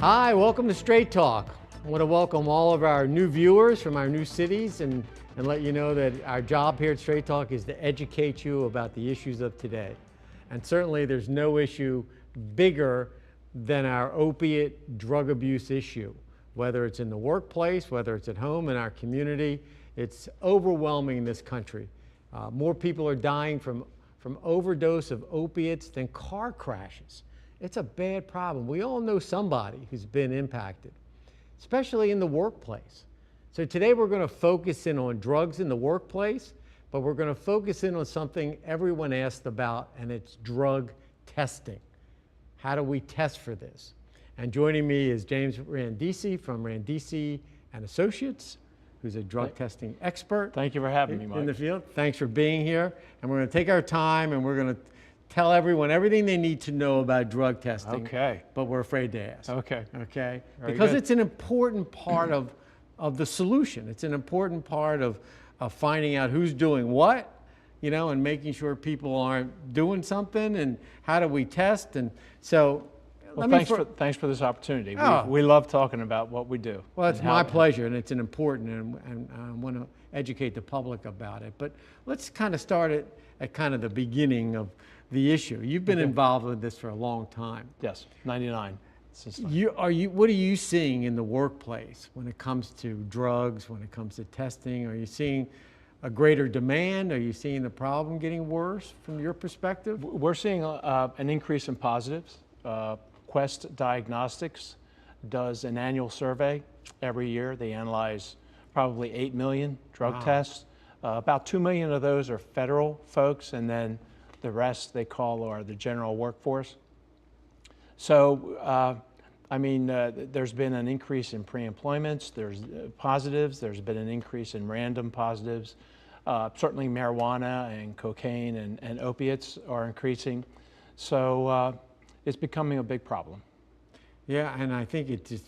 Hi, welcome to Straight Talk. I want to welcome all of our new viewers from our new cities and let you know that our job here at Straight Talk is to educate you about the issues of today. And certainly there's no issue bigger than our opiate drug abuse issue. Whether it's in the workplace, whether it's at home, in our community, it's overwhelming in this country. More people are dying from overdose of opiates than car crashes. It's a bad problem. We all know somebody who's been impacted, especially in the workplace. So today we're going to focus in on drugs in the workplace, but we're going to focus in on something everyone asked about, and it's drug testing. How do we test for this? And joining me is James Randisi from Randisi and Associates, who's a drug testing expert. Thank you for having me, Mike. In the field. Thanks for being here. And we're going to take our time and we're going to tell everyone everything they need to know about drug testing. Okay. But we're afraid to ask. Okay. Okay? Very Because good. it's an important part of the solution. It's an important part of finding out who's doing what, you know, and making sure people aren't doing something, and how do we test. And so Well, thanks for this opportunity. Oh. We love talking about what we do. Well, it's and my how- pleasure, and it's an important, and I want to educate the public about it. But let's kind of start at kind of the beginning of the issue. You've been involved with this for a long time. Yes, 99. Since What are you seeing in the workplace when it comes to drugs, when it comes to testing? Are you seeing a greater demand? Are you seeing the problem getting worse from your perspective? We're seeing an increase in positives. Quest Diagnostics does an annual survey every year. They analyze probably 8 million drug tests. About 2 million of those are federal folks, and then the rest they call are the general workforce. So, there's been an increase in pre-employments, there's positives, there's been an increase in random positives. Certainly marijuana and cocaine and opiates are increasing. So it's becoming a big problem. Yeah, and I think it just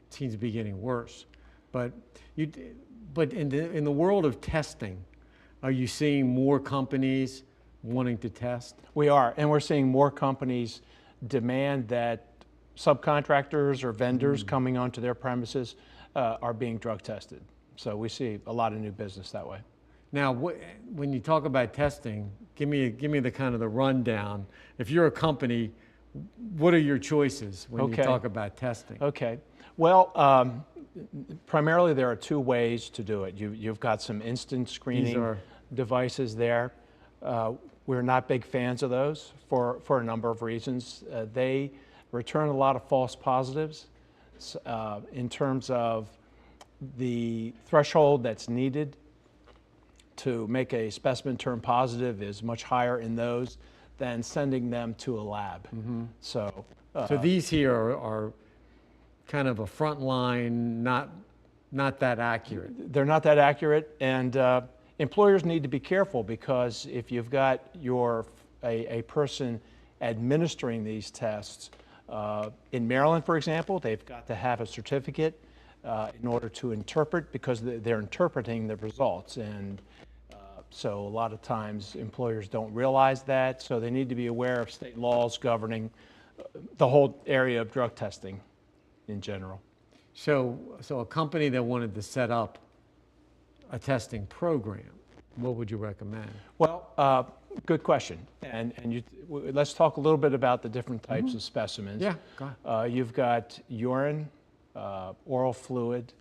seems to be getting worse. But in the world of testing, are you seeing more companies wanting to test? We are, and we're seeing more companies demand that subcontractors or vendors coming onto their premises are being drug tested. So we see a lot of new business that way. Now, when you talk about testing, give me the kind of the rundown. If you're a company, what are your choices when you talk about testing? Okay. Well, primarily there are two ways to do it. You've got some instant screening devices there. We're not big fans of those for a number of reasons. They return a lot of false positives in terms of the threshold that's needed to make a specimen turn positive is much higher in those than sending them to a lab. So these here are kind of a front line, not that accurate. They're not that accurate, and employers need to be careful, because if you've got a person administering these tests, in Maryland, for example, they've got to have a certificate in order to interpret, because they're interpreting the results. And so a lot of times employers don't realize that, so they need to be aware of state laws governing the whole area of drug testing in general. So a company that wanted to set up a testing program, what would you recommend? Well, good question. And let's talk a little bit about the different types of specimens. Yeah, go ahead. You've got urine, oral fluid,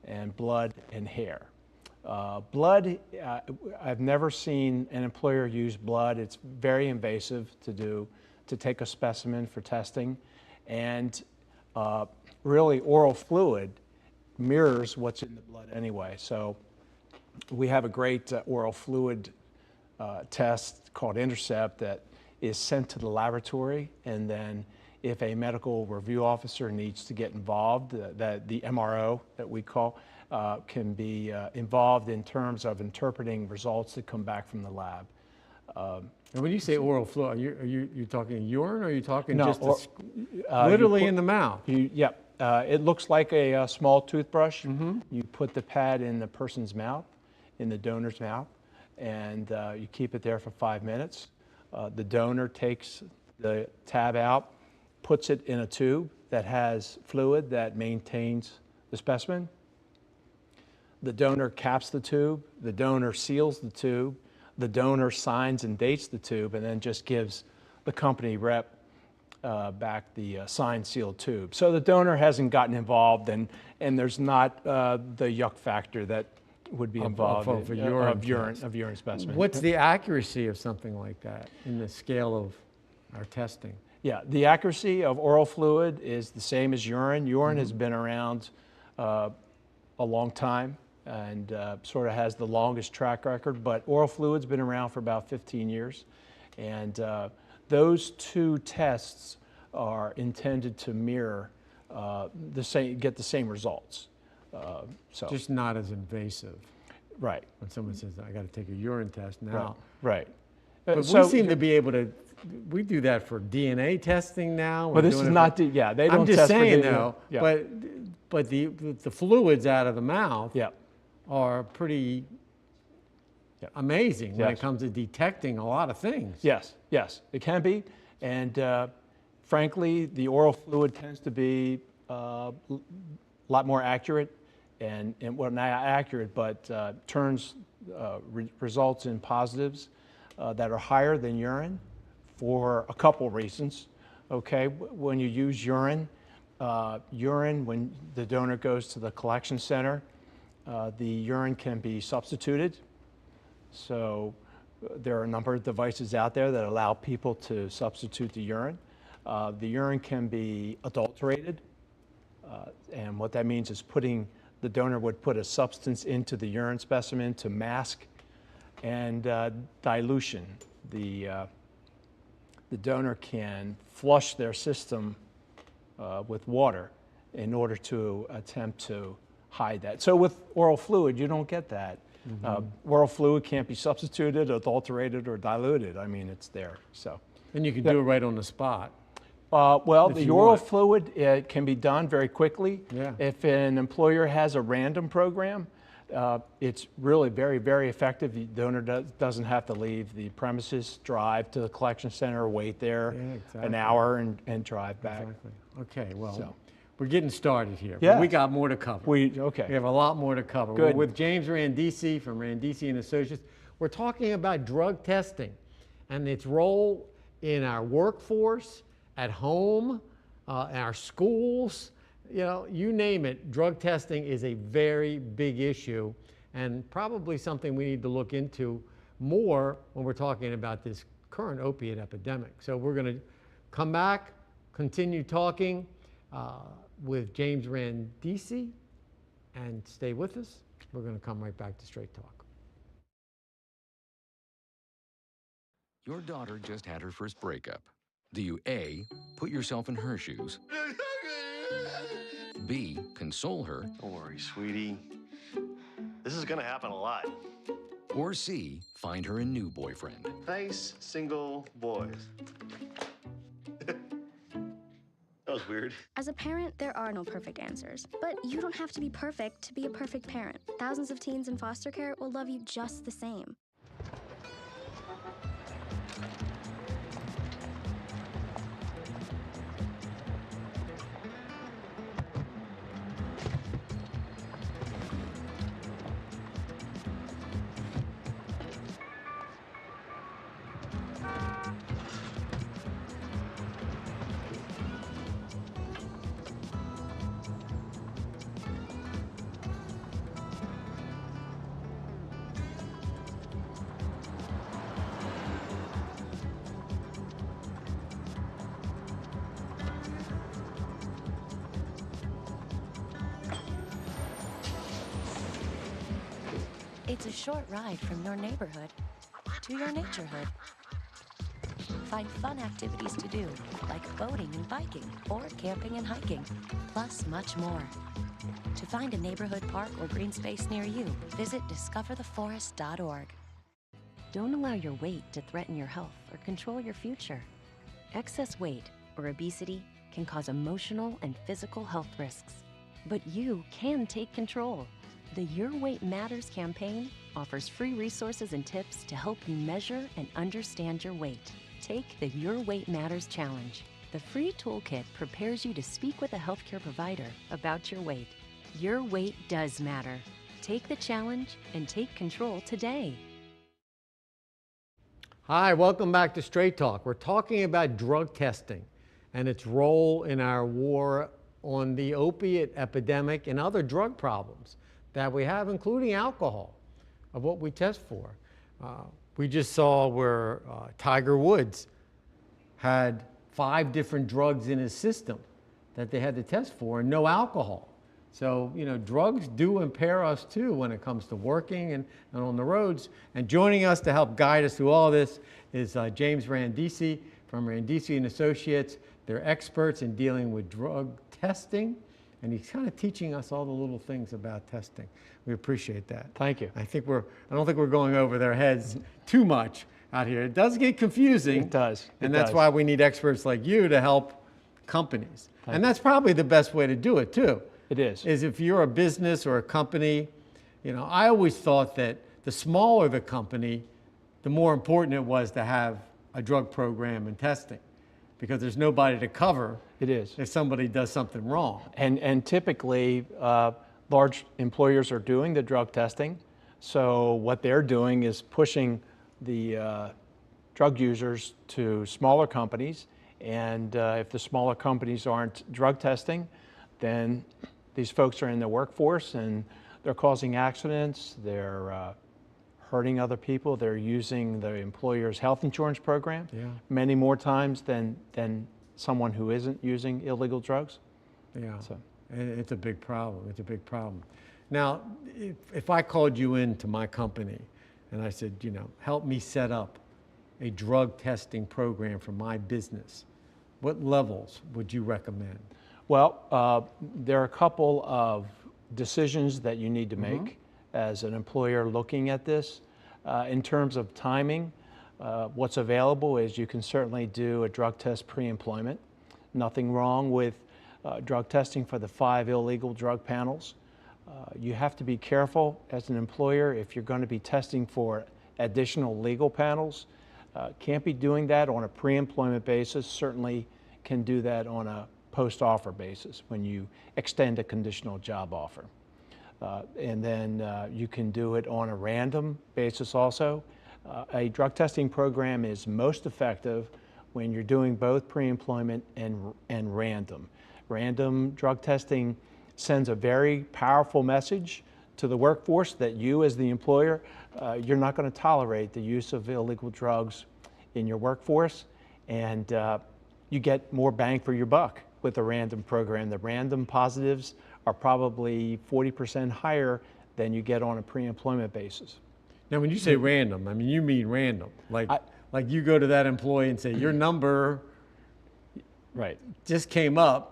and blood and hair. Blood, I've never seen an employer use blood. It's very invasive to take a specimen for testing. And really, oral fluid mirrors what's in the blood anyway. So we have a great oral fluid test called Intercept that is sent to the laboratory, and then if a medical review officer needs to get involved, the MRO that we call can be involved in terms of interpreting results that come back from the lab. And when you say oral fluid, are you talking urine, or are you talking No, just literally in the mouth? It looks like a small toothbrush. You put the pad in the person's mouth, in the donor's mouth, and you keep it there for 5 minutes. The donor takes the tab out, puts it in a tube that has fluid that maintains the specimen. The donor caps the tube, the donor seals the tube, the donor signs and dates the tube, and then just gives the company rep back the signed sealed tube. So the donor hasn't gotten involved, and there's not the yuck factor that would be involved of in- urine specimen. What's the accuracy of something like that in the scale of our testing? Yeah, the accuracy of oral fluid is the same as urine. Urine has been around a long time and sort of has the longest track record, but oral fluid's been around for about 15 years. And those two tests are intended to mirror get the same results. So Just not as invasive. right, When someone says, I got to take a urine test now. right. But we seem to be able to, we do that for DNA testing now. But this is not, they don't test I'm just saying for though, yeah. but the fluids out of the mouth Yeah, are pretty Yeah. amazing when Yes. it comes to detecting a lot of things. yes, it can be. And frankly, the oral fluid tends to be a lot more accurate and well, not accurate, but results in positives that are higher than urine for a couple reasons. Okay, when you use urine, when the donor goes to the collection center, the urine can be substituted. So there are a number of devices out there that allow people to substitute the urine. The urine can be adulterated, and what that means is the donor would put a substance into the urine specimen to mask, and dilution. The donor can flush their system with water in order to attempt to hide that. So with oral fluid, you don't get that. Oral fluid can't be substituted, adulterated, or diluted. I mean, it's there. So, And you can do it right on the spot. well, If the you oral want. fluid can be done very quickly. Yeah. If an employer has a random program, it's really very, very effective. The donor doesn't have to leave the premises, drive to the collection center, wait there Yeah, exactly. an hour, and drive back. Exactly. Okay, well, So. we're getting started here. But Yeah. we got more to cover. Okay. We have a lot more to cover. Good. We're with James Randisi from Randisi and Associates. We're talking about drug testing and its role in our workforce, at home, in our schools. You name it, drug testing is a very big issue and probably something we need to look into more when we're talking about this current opiate epidemic. So we're going to come back, continue talking with James Randisi, and stay with us. We're going to come right back to Straight Talk. Your daughter just had her first breakup. Do you A, put yourself in her shoes, B, console her, Don't worry, sweetie. This is gonna happen a lot. or C, find her a new boyfriend? Nice single boys. That was weird. As a parent, there are no perfect answers. But you don't have to be perfect to be a perfect parent. Thousands of teens in foster care will love you just the same. It's a short ride from your neighborhood to your naturehood. Find fun activities to do, like boating and biking, or camping and hiking, plus much more. To find a neighborhood park or green space near you, visit discovertheforest.org. Don't allow your weight to threaten your health or control your future. Excess weight or obesity can cause emotional and physical health risks. But you can take control. The Your Weight Matters campaign offers free resources and tips to help you measure and understand your weight. Take the Your Weight Matters Challenge. The free toolkit prepares you to speak with a healthcare provider about your weight. Your weight does matter. Take the challenge and take control today. Hi, welcome back to Straight Talk. We're talking about drug testing and its role in our war on the opiate epidemic and other drug problems that we have, including alcohol, of what we test for. We just saw where Tiger Woods had 5 different drugs in his system that they had to test for, and no alcohol. So, you know, drugs do impair us too when it comes to working and on the roads. And joining us to help guide us through all this is James Randisi from Randisi and Associates. They're experts in dealing with drug testing, and he's kind of teaching us all the little things about testing. We appreciate that. Thank you. I don't think we're going over their heads too much out here. It does get confusing. It does. And that's why we need experts like you to help companies. And that's probably the best way to do it too. It is. Is if you're a business or a company, you know, I always thought that the smaller the company, the more important it was to have a drug program and testing, because there's nobody to cover. It is. If somebody does something wrong. And typically, large employers are doing the drug testing. So what they're doing is pushing the drug users to smaller companies. And if the smaller companies aren't drug testing, then these folks are in the workforce and they're causing accidents, they're hurting other people, they're using the employer's health insurance program many more times than someone who isn't using illegal drugs. Yeah, So. and it's a big problem. It's a big problem. Now, if I called you into my company and I said, you know, help me set up a drug testing program for my business, what levels would you recommend? Well, there are a couple of decisions that you need to make as an employer looking at this. In terms of timing, what's available is you can certainly do a drug test pre-employment. Nothing wrong with drug testing for the 5 illegal drug panels. You have to be careful as an employer if you're going to be testing for additional legal panels. Can't be doing that on a pre-employment basis. Certainly can do that on a post-offer basis when you extend a conditional job offer. And then you can do it on a random basis also. A drug testing program is most effective when you're doing both pre-employment and random. Random drug testing sends a very powerful message to the workforce that you as the employer, you're not going to tolerate the use of illegal drugs in your workforce, and you get more bang for your buck with a random program. The random positives are probably 40% higher than you get on a pre-employment basis. Now, when you say random, I mean, you mean random. Like you go to that employee and say, your number just came up,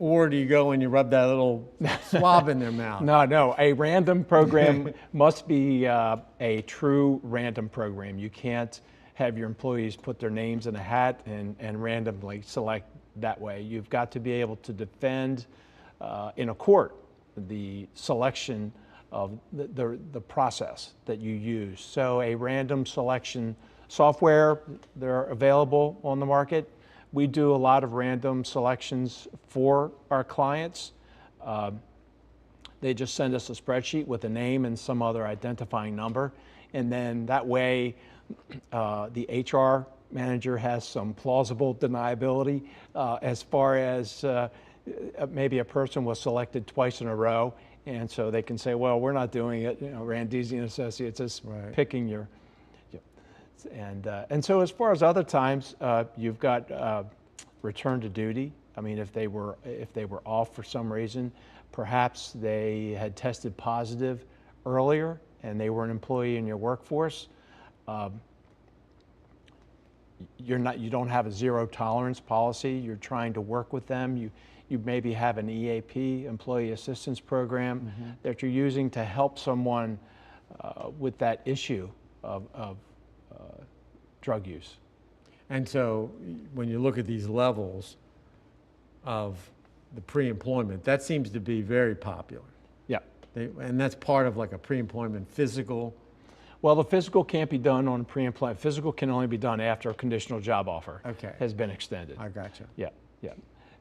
or do you go and you rub that little swab in their mouth? No, a random program must be a true random program. You can't have your employees put their names in a hat and randomly select that way. You've got to be able to defend in a court the selection of the process that you use. So a random selection software, they're available on the market. We do a lot of random selections for our clients. They just send us a spreadsheet with a name and some other identifying number. And then that way, the HR manager has some plausible deniability as far as maybe a person was selected twice in a row. And so they can say, well, we're not doing it. You know, Randisi and Associates is picking your. And so as far as other times, you've got return to duty. I mean, if they were off for some reason, perhaps they had tested positive earlier and they were an employee in your workforce. You don't have a zero tolerance policy. You're trying to work with them. You maybe have an EAP, Employee Assistance Program, that you're using to help someone with that issue of drug use. And so when you look at these levels of the pre-employment, that seems to be very popular. Yeah. And that's part of like a pre-employment physical. Well, the physical can't be done on pre-employment. Physical can only be done after a conditional job offer has been extended. I gotcha. Yeah. Yeah.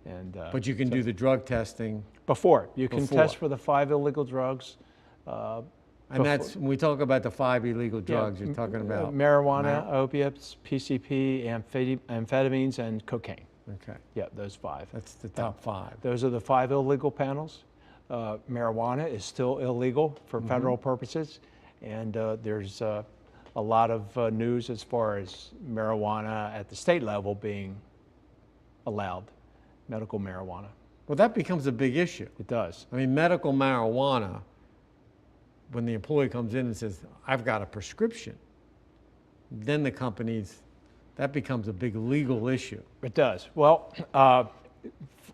And, But you can do the drug testing. before. You can Before. test for the 5 illegal drugs. And that's, when we talk about the 5 illegal drugs, Yeah, you're talking about marijuana, opiates, PCP, amphetamines, and cocaine. Okay, Yeah, those 5. that's the top 5. Those are the 5 illegal panels. Marijuana is still illegal for federal purposes, and there's a lot of news as far as marijuana at the state level being allowed, medical marijuana. Well, that becomes a big issue. It does. I mean, medical marijuana, when the employee comes in and says, I've got a prescription, then the companies, that becomes a big legal issue. It does. Well,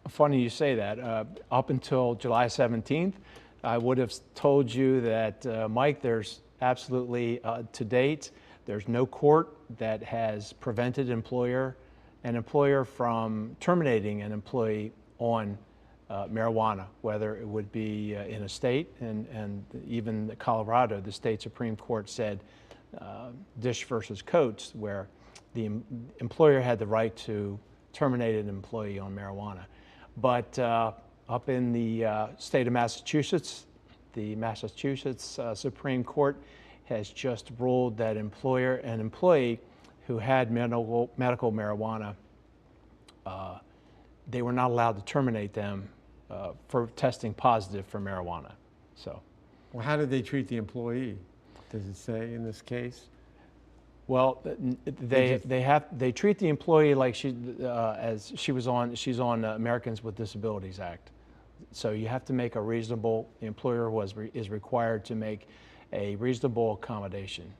funny you say that. Up until July 17th, I would have told you that, Mike, there's absolutely, to date, there's no court that has prevented an employer from terminating an employee on marijuana, whether it would be in a state, and even Colorado, the state Supreme Court said, Dish versus Coates, where the employer had the right to terminate an employee on marijuana. But up in the state of Massachusetts, the Massachusetts Supreme Court has just ruled that an employee who had medical marijuana, they were not allowed to terminate them for testing positive for marijuana. So, Well, how did they treat the employee? Does it say in this case? well, they treat the employee like she's on Americans with Disabilities Act. So you have to make a reasonable. The employer is required to make a reasonable accommodation.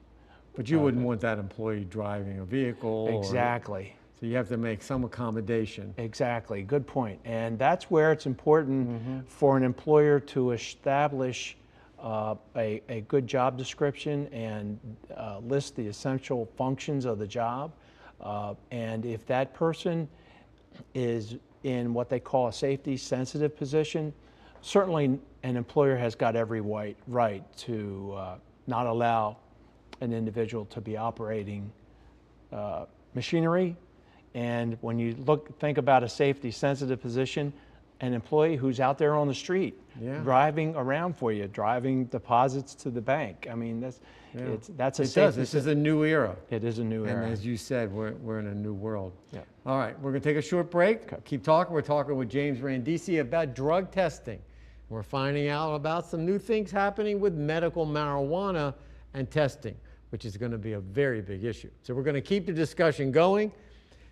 But you wouldn't want that employee driving a vehicle. Exactly. So you have to make some accommodation. Exactly, good point. And that's where it's important for an employer to establish a good job description and list the essential functions of the job. And if that person is in what they call a safety sensitive position, certainly an employer has got every right to not allow an individual to be operating machinery. And when you think about a safety sensitive position, an employee who's out there on the street, driving around for you, driving deposits to the bank. I mean, that's a safety. This is a new era. It is a new era. And as you said, we're in a new world. Yeah. All right, we're going to take a short break. Okay. Keep talking. We're talking with James Randisi about drug testing. We're finding out about some new things happening with medical marijuana and testing, which is going to be a very big issue. So we're going to keep the discussion going.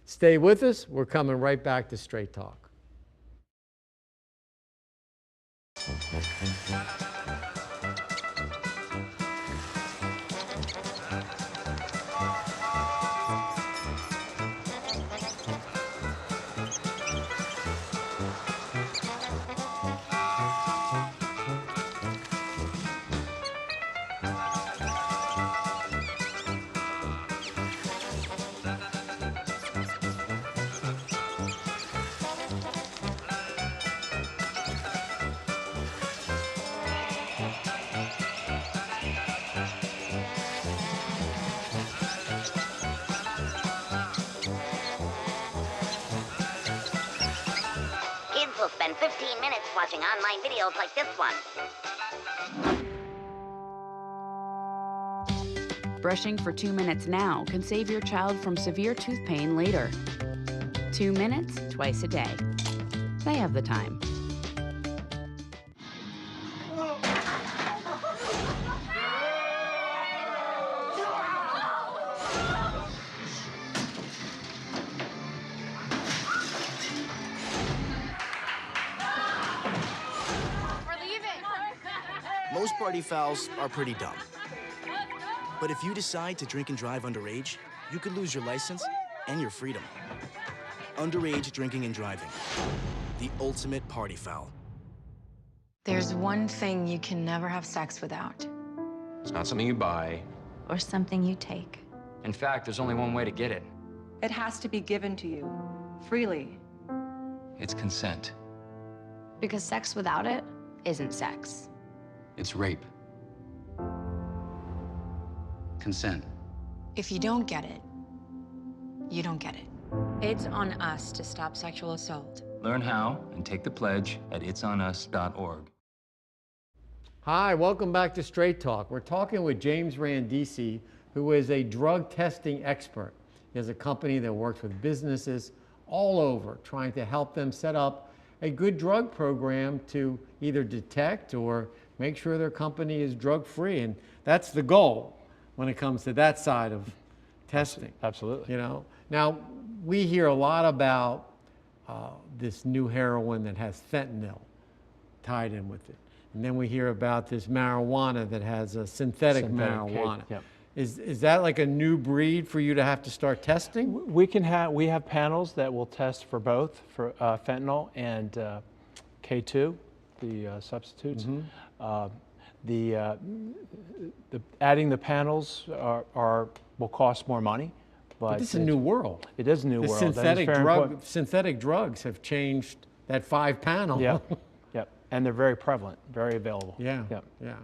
Stay with us. We're coming right back to Straight Talk. Will spend 15 minutes watching online videos like this one. Brushing for 2 minutes now can save your child from severe tooth pain later. 2 minutes twice a day. They have the time. Most party fouls are pretty dumb. But if you decide to drink and drive underage, you could lose your license and your freedom. Underage drinking and driving. The ultimate party foul. There's one thing you can never have sex without. It's not something you buy. Or something you take. In fact, there's only one way to get it. It has to be given to you, freely. It's consent. Because sex without it isn't sex. It's rape. Consent. If you don't get it, you don't get it. It's on us to stop sexual assault. Learn how and take the pledge at itsonus.org. Hi, welcome back to Straight Talk. We're talking with James Randisi, who is a drug testing expert. He has a company that works with businesses all over, trying to help them set up a good drug program to either detect or make sure their company is drug-free. And that's the goal when it comes to that side of testing. Absolutely. You know, now we hear a lot about this new heroin that has fentanyl tied in with it. And then we hear about this marijuana that has a synthetic marijuana. Yep. Is that like a new breed for you to have to start testing? We have panels that will test for both, for fentanyl and K2, the substitutes. Adding the panels will cost more money. But this is a new world. It is a new world. Synthetic drugs have changed that 5-panel. Yep. Yep. And they're very prevalent, very available. Yeah. Yep. Yeah.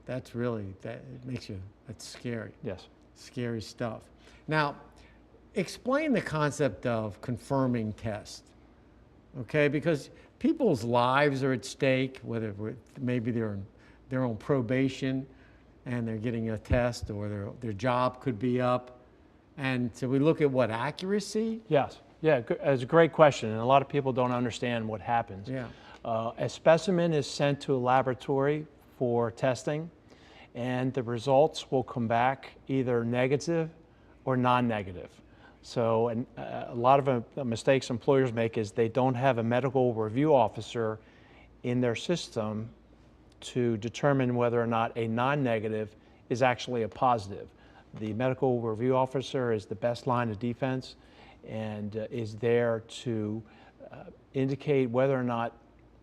That's really, it makes you, that's scary. Yes. Scary stuff. Now, explain the concept of confirming test, okay? Because people's lives are at stake, whether maybe they're on probation and they're getting a test, or their job could be up. And so we look at what, accuracy? Yes. Yeah, it's a great question, and a lot of people don't understand what happens. Yeah. A specimen is sent to a laboratory for testing, and the results will come back either negative or non-negative. So a lot of the mistakes employers make is they don't have a medical review officer in their system to determine whether or not a non-negative is actually a positive. The medical review officer is the best line of defense and is there to indicate whether or not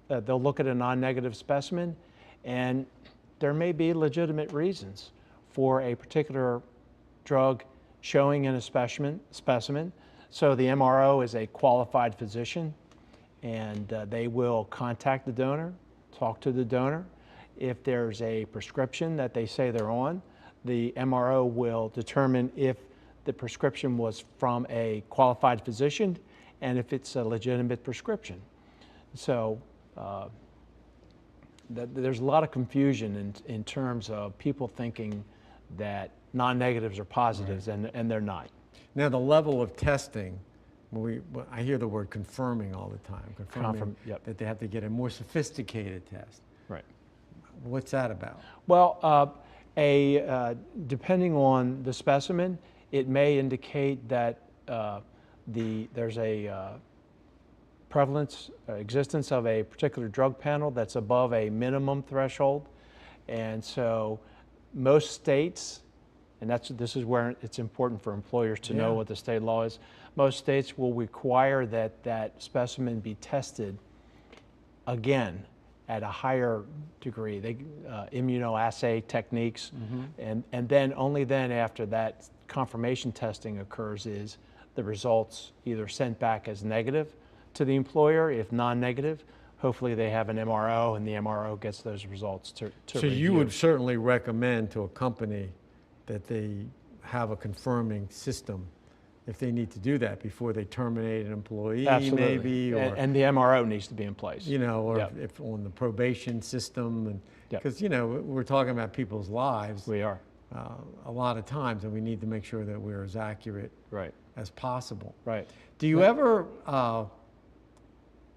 they'll look at a non-negative specimen, and there may be legitimate reasons for a particular drug showing in a specimen. So the MRO is a qualified physician, and they will contact the donor, talk to the donor. If there's a prescription that they say they're on, the MRO will determine if the prescription was from a qualified physician and if it's a legitimate prescription. So there's a lot of confusion in terms of people thinking that non-negatives are positives, right, and they're not. Now the level of testing, I hear the word confirming all the time, confirming yep, that they have to get a more sophisticated test. Right. What's that about? Well, depending on the specimen, it may indicate that there's a existence of a particular drug panel that's above a minimum threshold. And so most states, and this is where it's important for employers to know what the state law is, most states will require that specimen be tested again at a higher degree, immunoassay techniques, and then only then after that confirmation testing occurs is the results either sent back as negative to the employer. If non-negative, hopefully they have an MRO, and the MRO gets those results to So review. you would certainly recommend to a company that they have a confirming system if they need to do that before they terminate an employee. Absolutely. Maybe, or and the MRO needs to be in place. or Yep. if on the probation system, and Yep. because we're talking about people's lives. We are. A lot of times, and we need to make sure that we're as accurate right as possible. Right. Do you ever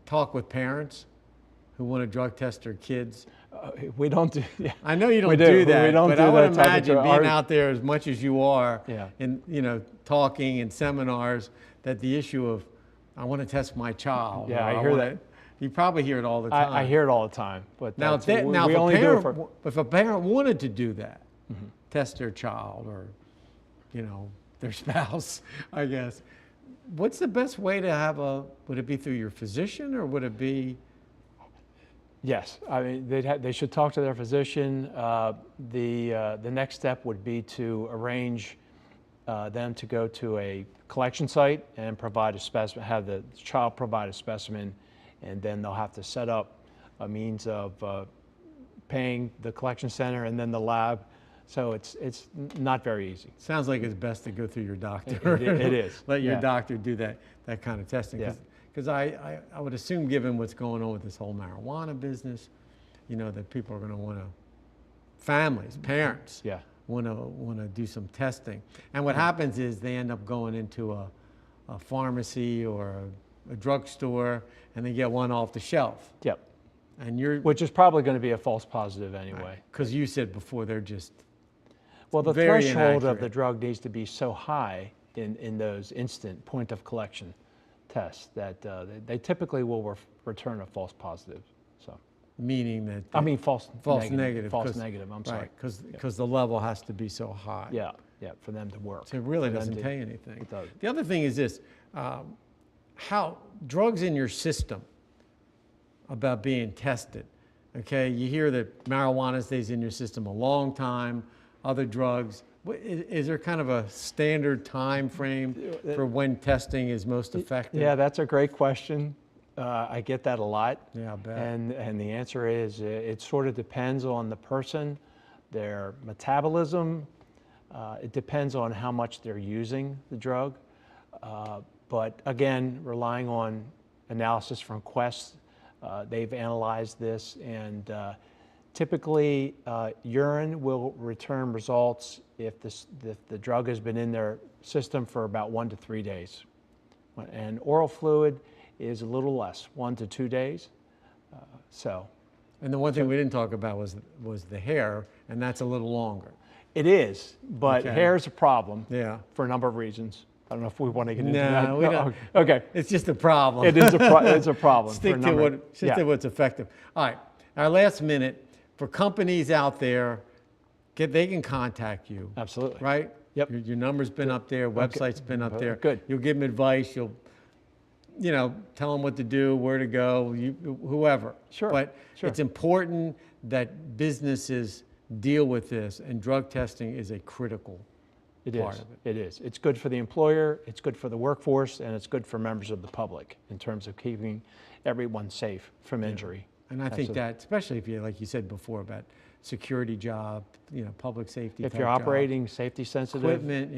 talk with parents who want to drug test their kids? We don't do. Yeah. I know you don't We do that, we don't but do I would that type of imagine drug. being out there as much as you are, Yeah. and talking in seminars, that the issue of I want to test my child. Yeah, or I hear wanna, that. You probably hear it all the time. I hear it all the time. But Now, if a parent wanted to do that, test their child or, their spouse, I guess, what's the best way to have would it be through your physician, or would it be? Yes, I mean they should talk to their physician. The next step would be to arrange them to go to a collection site and provide a specimen, have the child provide a specimen, and then they'll have to set up a means of paying the collection center and then the lab So it's not very easy. Sounds like it's best to go through your doctor. It is. Let your Yeah. doctor do that kind of testing. Yeah. Because I would assume, given what's going on with this whole marijuana business, you know, that people are going to want to, families, parents, Yeah. want to do some testing. And what happens is they end up going into a pharmacy or a drugstore, and they get one off the shelf. Yep. And which is probably going to be a false positive anyway. Because you said before, they're just Well, the very threshold of inaccurate. the drug needs to be so high in those instant point of collection tests that they typically will return a false positive. So, meaning that I mean false negative. False negative. I'm sorry. Right, because the level has to be so high. Yeah, for them to work. So it really For them doesn't to- tell you anything. It does. The other thing is this: how drugs in your system about being tested. Okay, you hear that marijuana stays in your system a long time. Other drugs. Is there kind of a standard time frame for when testing is most effective? Yeah, that's a great question. I get that a lot. Yeah, I bet. And the answer is it sort of depends on the person, their metabolism. It depends on how much they're using the drug. But again, relying on analysis from Quest, they've analyzed this, and typically urine will return results if the drug has been in their system for about 1 to 3 days. And oral fluid is a little less, 1 to 2 days. And the one thing we didn't talk about was the hair, and that's a little longer. It is, but Okay. hair is a problem. Yeah. For a number of reasons. I don't know if we want to get into No, that. we don't. Okay. It's just a problem. It is it's a problem. Stick for a to number- to what's effective. All right, our last minute, for companies out there, they can contact you. Absolutely. Right? Yep. Your number's been up there, website's been up there. Good. You'll give them advice, you'll tell them what to do, where to go, whoever. Sure. But Sure. it's important that businesses deal with this, and drug testing is a critical part of it. It is. It's good for the employer, it's good for the workforce, and it's good for members of the public in terms of keeping everyone safe from injury. And I think that, especially if you, like you said before, about security job, public safety. If type you're job. operating safety sensitive Equipment,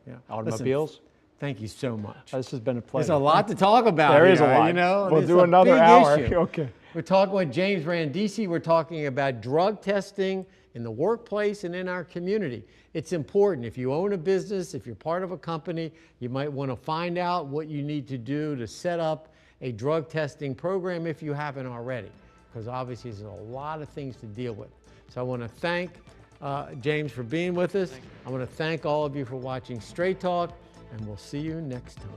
yeah. automobiles. Listen, thank you so much. This has been a pleasure. There's a lot to talk about. There is a here, lot. We'll It's do a another big hour. issue. Okay. We're talking with James Randisi. We're talking about drug testing in the workplace and in our community. It's important. If you own a business, if you're part of a company, you might want to find out what you need to do to set up a drug testing program if you haven't already, because obviously there's a lot of things to deal with. So I want to thank James for being with us. I want to thank all of you for watching Straight Talk, and we'll see you next time.